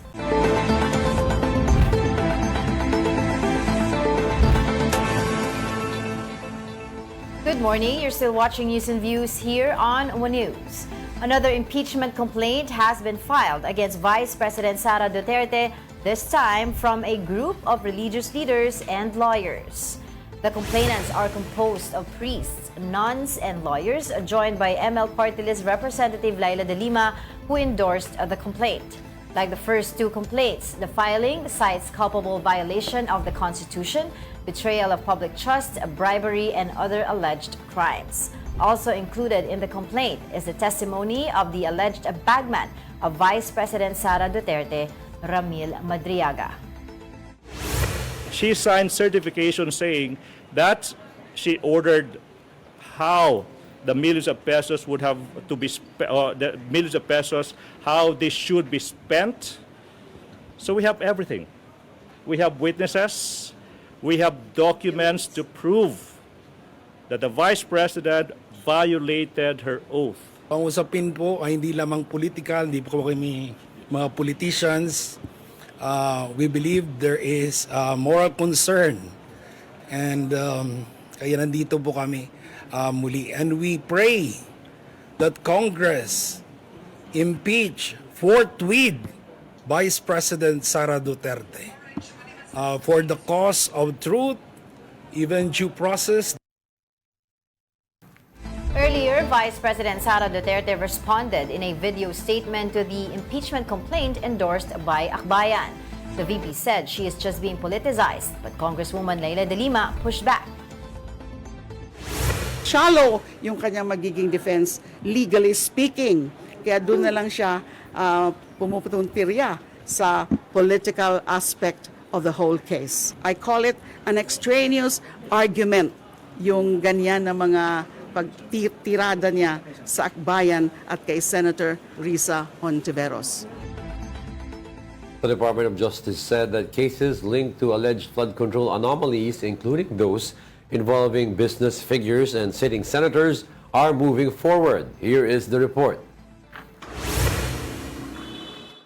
Good morning. You're still watching News and Views here on One News. Another impeachment complaint has been filed against Vice President Sara Duterte, this time from a group of religious leaders and lawyers. The complainants are composed of priests, nuns, and lawyers, joined by ML Party List Representative Laila De Lima, who endorsed the complaint. Like the first two complaints, the filing cites culpable violation of the Constitution, betrayal of public trust, bribery, and other alleged crimes. Also included in the complaint is the testimony of the alleged bagman of Vice President Sara Duterte, Ramil Madriaga. She signed certification saying that she ordered how the millions of pesos would have to be the millions of pesos, how they should be spent. So we have everything. We have witnesses. We have documents to prove that the Vice President violated her oath. Ang usapin po ay hindi lamang political, hindi po kami mga politicians. We believe there is moral concern, and kaya nandito po kami muli. And we pray that Congress impeach forthwith Vice President Sara Duterte for the cause of truth, even due process. Earlier, Vice President Sara Duterte responded in a video statement to the impeachment complaint endorsed by Akbayan. The VP said she is just being politicized, but Congresswoman Laila De Lima pushed back. Shallow yung kanyang magiging defense, legally speaking. Kaya doon na lang siya pumupuntirya sa political aspect of the whole case. I call it an extraneous argument, yung ganyan na mga pagtirada niya sa Akbayan at kay Senator Risa Hontiveros. The Department of Justice said that cases linked to alleged flood control anomalies, including those involving business figures and sitting senators, are moving forward. Here is the report.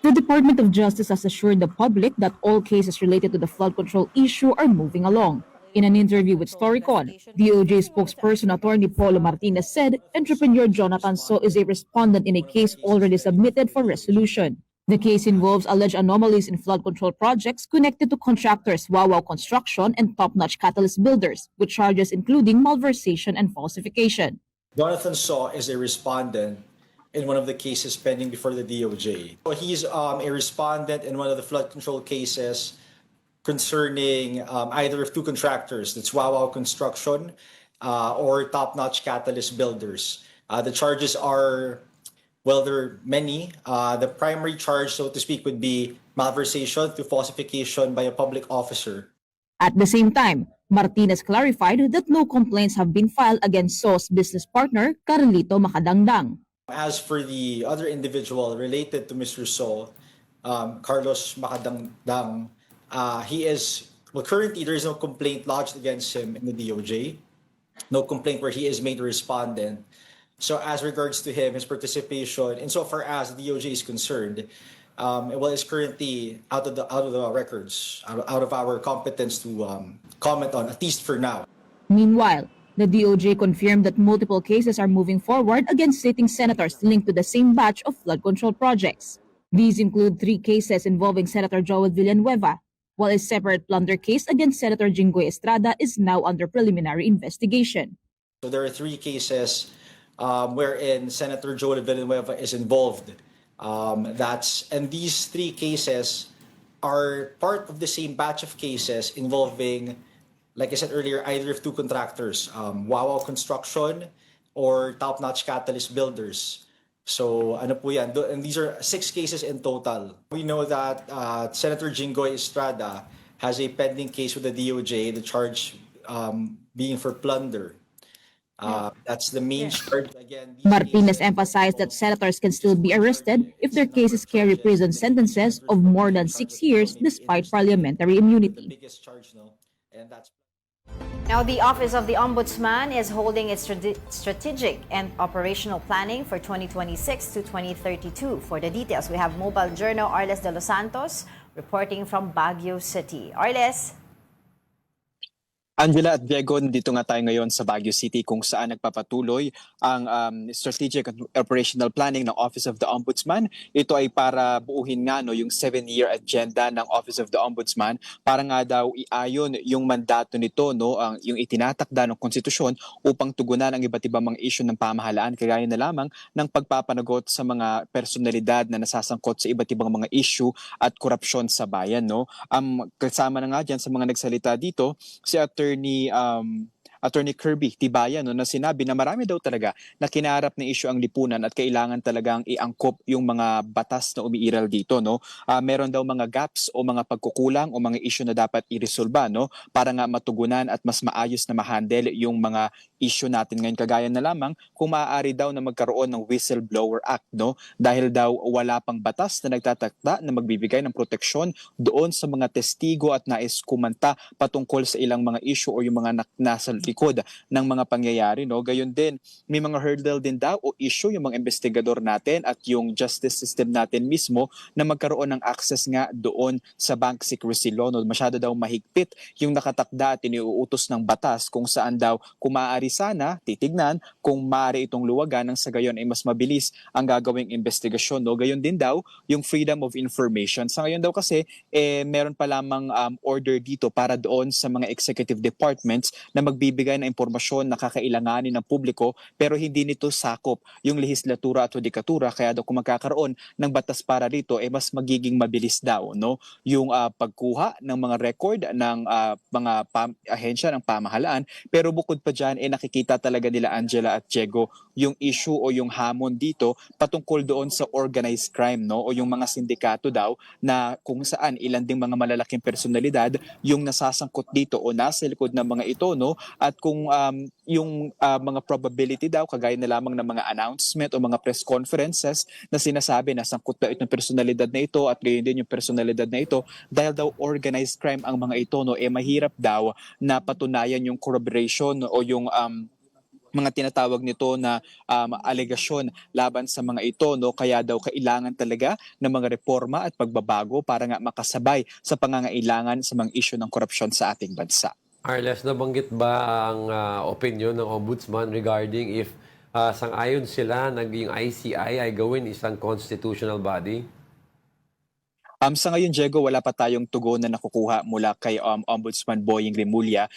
The Department of Justice has assured the public that all cases related to the flood control issue are moving along. In an interview with Storycon, DOJ spokesperson Attorney Paulo Martinez said entrepreneur Jonathan So is a respondent in a case already submitted for resolution. The case involves alleged anomalies in flood control projects connected to contractors Wawaw Construction and Top Notch Catalyst Builders, with charges including malversation and falsification. Jonathan So is a respondent in one of the cases pending before the DOJ. He's a respondent in one of the flood control cases concerning either of two contractors, that's Wawaw Construction or Top Notch Catalyst Builders. The charges are, well, there are many. The primary charge, so to speak, would be malversation through falsification by a public officer. At the same time, Martinez clarified that no complaints have been filed against So's business partner, Carlito Macadangdang. As for the other individual related to Mr. So, Carlos Macadangdang, he is, well, currently there is no complaint lodged against him in the DOJ. No complaint where he is made a respondent. So as regards to him, his participation, insofar as the DOJ is concerned, well, is currently out of the records, out of our competence to comment on, at least for now. Meanwhile, the DOJ confirmed that multiple cases are moving forward against sitting senators linked to the same batch of flood control projects. These include 3 cases involving Senator Joel Villanueva, while a separate plunder case against Senator Jinggoy Estrada is now under preliminary investigation. So there are 3 cases wherein Senator Joel Villanueva is involved. And these 3 cases are part of the same batch of cases involving, like I said earlier, either of 2 contractors, Wawaw Construction or Top Notch Catalyst Builders. So ano po yan? And these are 6 cases in total. We know that Senator Jinggoy Estrada has a pending case with the DOJ, the charge being for plunder. That's the main charge. Again, Martinez emphasized that senators can still be arrested if their cases carry prison sentences of more than 6 years despite parliamentary immunity. biggest charge, no? And that's Now, the Office of the Ombudsman is holding its strategic and operational planning for 2026 to 2032. For the details, we have Mobile Journal Arles de los Santos reporting from Baguio City. Arles? Angela at Diego, dito nga tayo ngayon sa Baguio City kung saan nagpapatuloy ang strategic and operational planning ng Office of the Ombudsman. Ito ay para buuhin nga yung 7-year agenda ng Office of the Ombudsman para nga daw iayon yung mandato nito, yung itinatakda ng konstitusyon upang tugunan ang iba't ibang mga issue ng pamahalaan kagaya na lamang ng pagpapanagot sa mga personalidad na nasasangkot sa iba't ibang mga issue at korupsyon sa bayan. Kasama na nga dyan sa mga nagsalita dito si Attorney Kirby Tibayan na sinabi na marami daw talaga na kinaharap na issue ang lipunan at kailangan talagang iangkop yung mga batas na umiiral dito. Meron daw mga gaps o mga pagkukulang o mga issue na dapat iresolba para nga matugunan at mas maayos na ma-handle yung mga issue natin ngayon. Kagaya na lamang kung maaari daw na magkaroon ng Whistleblower Act dahil daw wala pang batas na nagtatakda na magbibigay ng proteksyon doon sa mga testigo at nais kumanta patungkol sa ilang mga issue o yung mga nasa likod ng mga pangyayari. Gayon din, may mga hurdle din daw o issue yung mga investigador natin at yung justice system natin mismo na magkaroon ng access nga doon sa bank secrecy law. Masyado daw mahigpit yung nakatakda at iniuutos ng batas kung saan daw kung maaari sana titignan kung maaari itong luwagan nang sa gayon ay mas mabilis ang gagawing investigasyon. Gayon din daw yung freedom of information. Sa ngayon daw kasi meron pa lamang order dito para doon sa mga executive departments na magbibigay ng impormasyon na kakailanganin ng publiko pero hindi nito sakop yung lehislatura at judikatura, kaya daw kung magkakaroon ng batas para rito mas magiging mabilis daw yung pagkuha ng mga record ng mga ahensya ng pamahalaan. Pero bukod pa dyan nakikita talaga nila Angela at Diego yung issue o yung hamon dito patungkol doon sa organized crime o yung mga sindikato daw na kung saan ilan ding mga malalaking personalidad yung nasasangkot dito o nasa likod ng mga ito at kung yung mga probability daw kagaya na lamang ng mga announcement o mga press conferences na sinasabi na sangkot daw itong personalidad na ito at gayon din yung personalidad na ito dahil daw organized crime ang mga ito mahirap daw na patunayan yung corroboration o yung mga tinatawag nito na alegasyon laban sa mga ito kaya daw kailangan talaga ng mga reforma at pagbabago para nga makasabay sa pangangailangan sa mga issue ng korupsyon sa ating bansa. Arles, nabanggit ba ang opinion ng Ombudsman regarding if sang-ayon sila naging ICI ay gawin isang constitutional body? Sa ngayon, Diego, wala pa tayong tugon na nakukuha mula kay Ombudsman Boying Rimulya.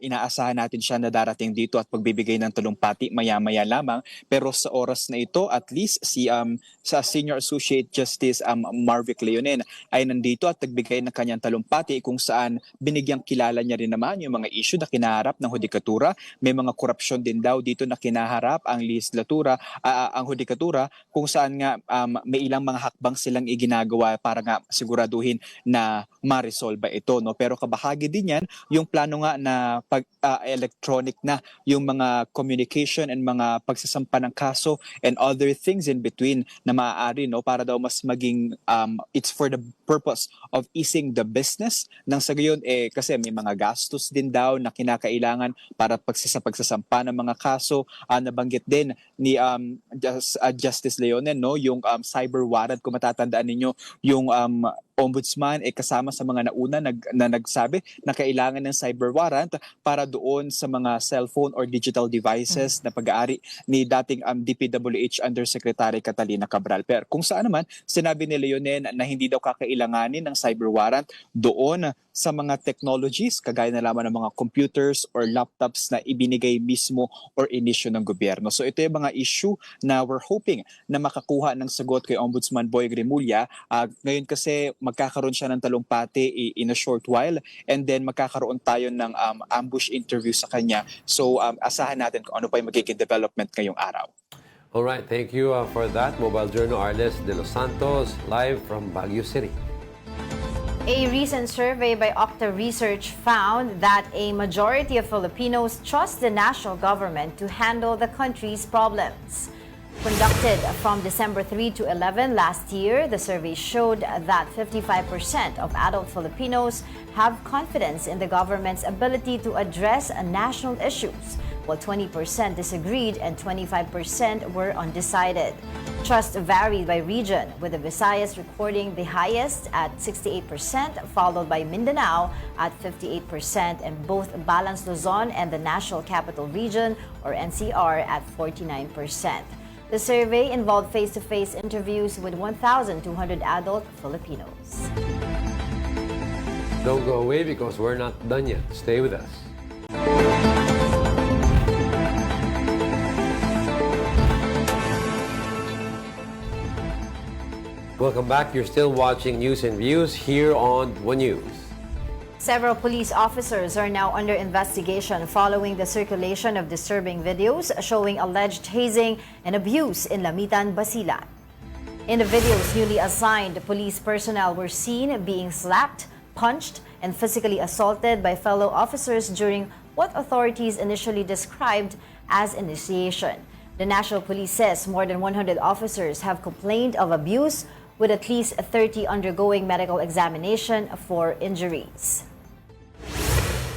Inaasahan natin siya na darating dito at pagbibigay ng talumpati maya-maya lamang. Pero sa oras na ito, at least sa Senior Associate Justice Marvic Leonen ay nandito at nagbigay ng kanyang talumpati kung saan binigyang kilala niya rin naman yung mga issue na kinaharap ng hudikatura. May mga korupsyon din daw dito na kinaharap ang legislatura, ang hudikatura, kung saan nga may ilang mga hakbang silang iginagawa para nga siguraduhin na ma-resolve ito. Pero kabahagi din yan yung plano nga na electronic na yung mga communication and mga pagsasampa ng kaso and other things in between na maaari para daw mas maging it's for the purpose of easing the business nang sa gayon kasi may mga gastos din daw na kinakailangan para pagsasampa ng mga kaso. Nabanggit din ni Justice Leonen yung cyber warrant, kung matatandaan ninyo yung Ombudsman kasama sa mga nauna na nagsabi na kailangan ng cyber warrant para doon sa mga cellphone or digital devices na pag-aari ni dating DPWH Undersecretary Catalina Cabral. Pero kung saan naman sinabi ni Leonen na hindi daw kakailanganin ng cyber warrant doon sa mga technologies kagaya na lamang ng mga computers or laptops na ibinigay mismo or inisyu ng gobyerno. So ito yung mga issue na we're hoping na makakuha ng sagot kay Ombudsman Boying Rimulya. Ngayon kasi magkakaroon siya ng talumpati in a short while and then magkakaroon tayo ng ambush interview sa kanya. So asahan natin kung ano pa yung magiging development ngayong araw. Alright, thank you for that. Mobile Journal Arles de los Santos, live from Baguio City. A recent survey by Okta Research found that a majority of Filipinos trust the national government to handle the country's problems. Conducted from December 3 to 11 last year, the survey showed that 55% of adult Filipinos have confidence in the government's ability to address national issues, while 20% disagreed and 25% were undecided. Trust varied by region, with the Visayas recording the highest at 68%, followed by Mindanao at 58%, and both Balance Luzon and the National Capital Region, or NCR, at 49%. The survey involved face-to-face interviews with 1,200 adult Filipinos. Don't go away because we're not done yet. Stay with us. Welcome back. You're still watching News and Views here on One News. Several police officers are now under investigation following the circulation of disturbing videos showing alleged hazing and abuse in Lamitan, Basilan. In the videos, newly assigned police personnel were seen being slapped, punched, and physically assaulted by fellow officers during what authorities initially described as initiation. The National Police says more than 100 officers have complained of abuse, with at least 30 undergoing medical examination for injuries.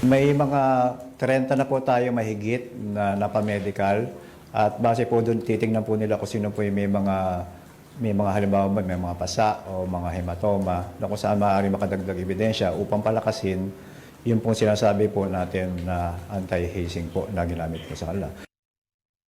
May mga 30 na po tayo mahigit na napamedical at base po doon titingnan po nila kung sino po yung may mga halimbawa may mga pasa o mga hematoma na kung saan maaari makadagdag ebidensya upang palakasin yung pong sinasabi po natin na anti-hazing po na ginamit po sa kanila.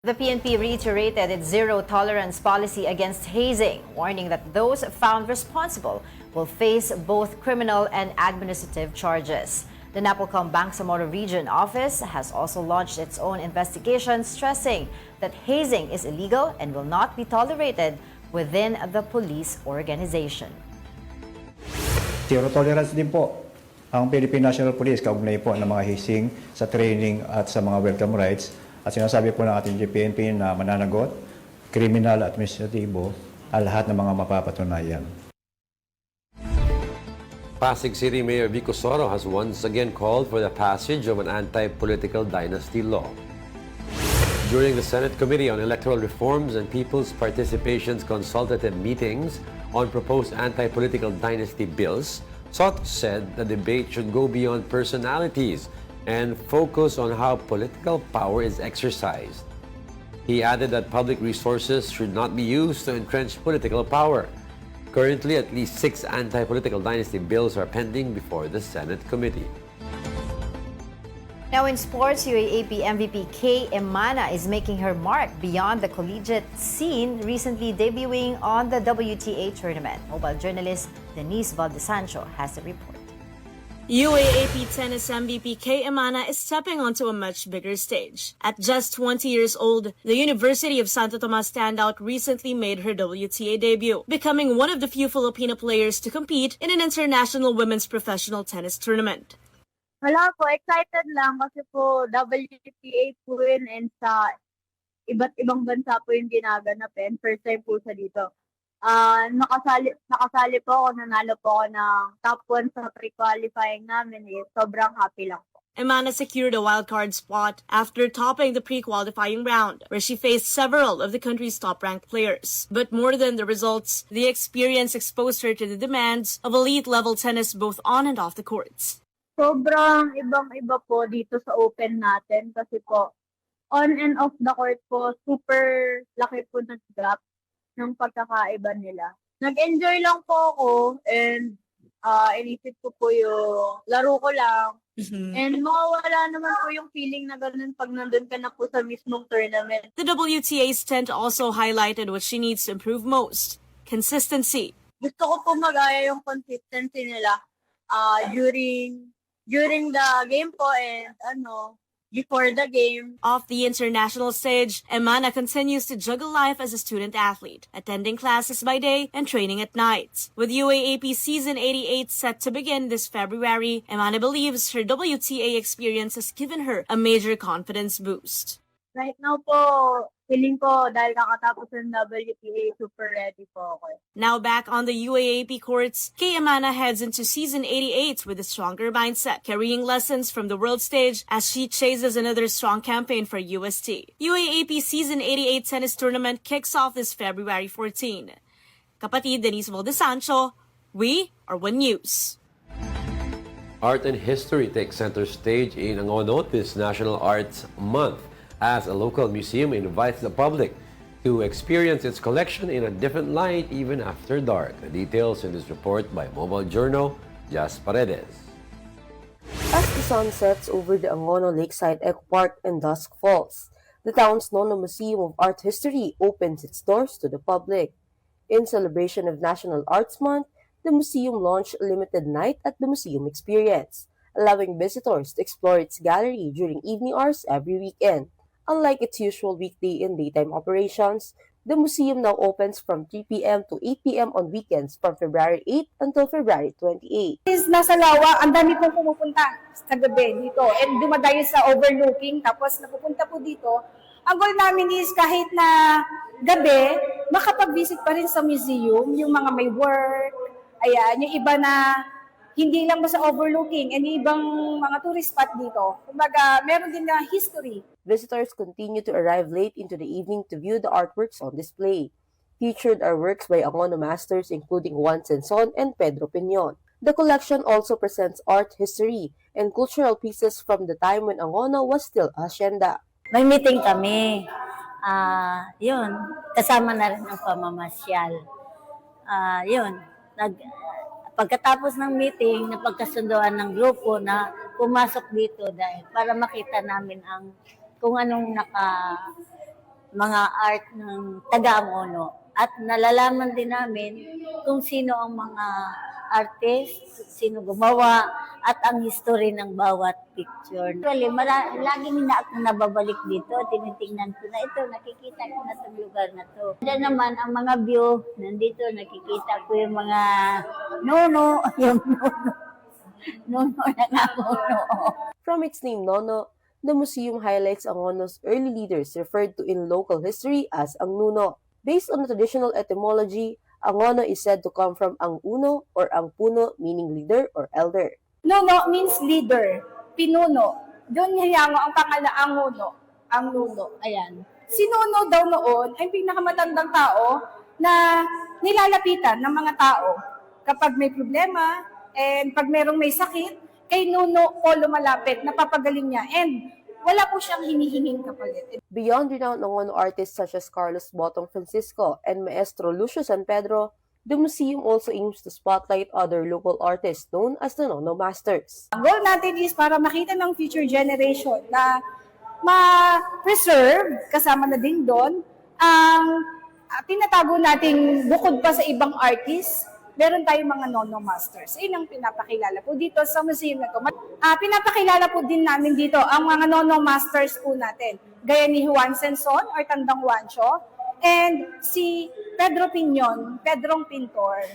The PNP reiterated its zero-tolerance policy against hazing, warning that those found responsible will face both criminal and administrative charges. The Napolcom Bangsamoro Region Office has also launched its own investigation, stressing that hazing is illegal and will not be tolerated within the police organization. Zero tolerance din po ang Philippine National Police kaugnay po ng mga hazing sa training at sa mga welcome rights. At sinasabi po ng ating PNP na mananagot, kriminal at administratibo, ang lahat ng mga mapapatunayan. Pasig City Mayor Vico Soro has once again called for the passage of an anti-political dynasty law. During the Senate Committee on Electoral Reforms and People's Participation's consultative meetings on proposed anti-political dynasty bills, Soto said the debate should go beyond personalities and focus on how political power is exercised. He added that public resources should not be used to entrench political power. Currently, at least 6 anti-political dynasty bills are pending before the Senate Committee. Now in sports, UAAP MVP Kay Emana is making her mark beyond the collegiate scene, recently debuting on the WTA tournament. Mobile journalist Denise Valdesancho has the report. UAAP tennis MVP Kay Emana is stepping onto a much bigger stage. At just 20 years old, the University of Santo Tomas standout recently made her WTA debut, becoming one of the few Filipino players to compete in an international women's professional tennis tournament. Wala po, excited lang kasi po WTA po yun and sa iba't ibang bansa po yung ginaganap and first time po sa dito. Nakasali po ako, nanalo po ako ng top 1 sa pre-qualifying namin. Sobrang happy lang po. Emana secured a wildcard spot after topping the pre-qualifying round, where she faced several of the country's top-ranked players. But more than the results, the experience exposed her to the demands of elite-level tennis both on and off the courts. Sobrang ibang-iba po dito sa open natin kasi po on and off the court po, super laki po ng gap ng pagkakaiba nila. Nag-enjoy lang po ako and inisip ko po yung laro ko lang. And mawawala naman po yung feeling na ganun pag nandun ka na po sa mismong tournament. The WTA's stint also highlighted what she needs to improve most: consistency. Gusto ko po magaya yung consistency nila during the game po and before the game. Off the international stage, Emana continues to juggle life as a student athlete, attending classes by day and training at night. With UAAP Season 88 set to begin this February, Emana believes her WTA experience has given her a major confidence boost. Right now po, feeling ko dahil kakatapos ng WTA, super ready po ako. Now back on the UAAP courts, Kay Amana heads into season 88 with a stronger mindset, carrying lessons from the world stage as she chases another strong campaign for UST. UAAP season 88 tennis tournament kicks off this February 14. Kapatid Denise Valdesancho, we are One News. Art and history takes center stage in Angono this National Arts Month as a local museum invites the public to experience its collection in a different light even after dark. The details in this report by Mobile Journal, Jas Paredes. As the sun sets over the Angono Lakeside Eco Park and dusk falls, the town's Nono Museum of Art History opens its doors to the public. In celebration of National Arts Month, the museum launched a limited night at the Museum Experience, allowing visitors to explore its gallery during evening hours every weekend. Unlike its usual weekday and daytime operations, the museum now opens from 3 p.m. to 8 p.m. on weekends from February 8 until February 28. Nasa Lawa, ang dami pong pumupunta sa gabi dito and dumadayo sa overlooking tapos napupunta po dito. Ang goal namin is kahit na gabi, makapag-visit pa rin sa museum, yung mga may work, ayan, yung iba na hindi lang sa overlooking and ibang mga tourist spot dito. Kumbaga, meron din na history. Visitors continue to arrive late into the evening to view the artworks on display. Featured are works by Angono masters including Juan Senson and Pedro Piñon. The collection also presents art history and cultural pieces from the time when Angono was still hacienda. May meeting kami. Yun, kasama na rin ang pamamasyal. Pagkatapos ng meeting, napagkasundoan ng grupo na pumasok dito dahil para makita namin kung anong mga art ng taga-Angono. At nalalaman din namin kung sino ang mga artist, sino gumawa, at ang history ng bawat picture. Actually, laging na ako nababalik dito, tinitingnan ko na ito, nakikita ko na itong lugar na to. Diyan naman, ang mga view, nandito, nakikita ko yung mga nono, nono ng Angono. From its name Nono, the museum highlights Angono's early leaders referred to in local history as ang Nuno. Based on the traditional etymology, Angono is said to come from ang uno or ang puno, meaning leader or elder. Nuno means leader, pinuno. Doon hiyango ang pangalan ang nuno. Ayan. Si Nuno daw noon ay pinakamatandang tao na nilalapitan ng mga tao kapag may problema and pag merong may sakit, kay Nuno po lumalapit, napapagaling niya and wala po siyang hinihinging kapalit. Beyond renowned Angono artists such as Carlos Botong Francisco and Maestro Lucio San Pedro, the museum also aims to spotlight other local artists known as the Nono Masters. Ang goal natin is para makita ng future generation na ma-preserve, kasama na din doon, ang tinatago nating bukod pa sa ibang artists, meron tayong mga Nono Masters. Yun ang pinapakilala po dito sa museum na ito. Pinapakilala po din namin dito ang mga Nono Masters po natin. Gaya ni Juan Senson or Tandang Juancho and si Pedro Piñon, Pedrong Pintor.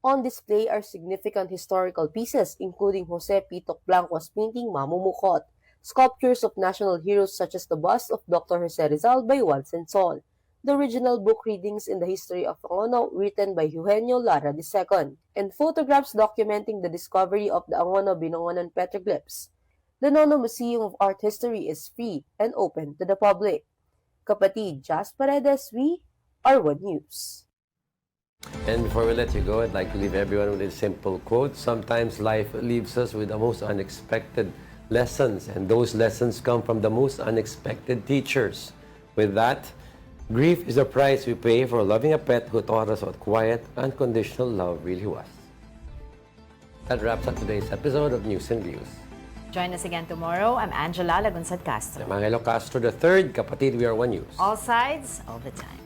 On display are significant historical pieces including Jose Pitok Blanco's painting Mamumukot, sculptures of national heroes such as the bust of Dr. Jose Rizal by Juan Senson, the original book readings in the history of Angono written by Eugenio Lara II, and photographs documenting the discovery of the Angono Binongonan petroglyphs. The Nono Museum of Art History is free and open to the public. Kapatid Jas Paredes, we are One News. And before we let you go, I'd like to leave everyone with a simple quote. Sometimes life leaves us with the most unexpected lessons, and those lessons come from the most unexpected teachers. With that, grief is the price we pay for loving a pet who taught us what quiet, unconditional love really was. That wraps up today's episode of News and Views. Join us again tomorrow. I'm Angela Lagunsad Castro. I'm Angelo Castro III. Kapatid, we are One News. All sides, all the time.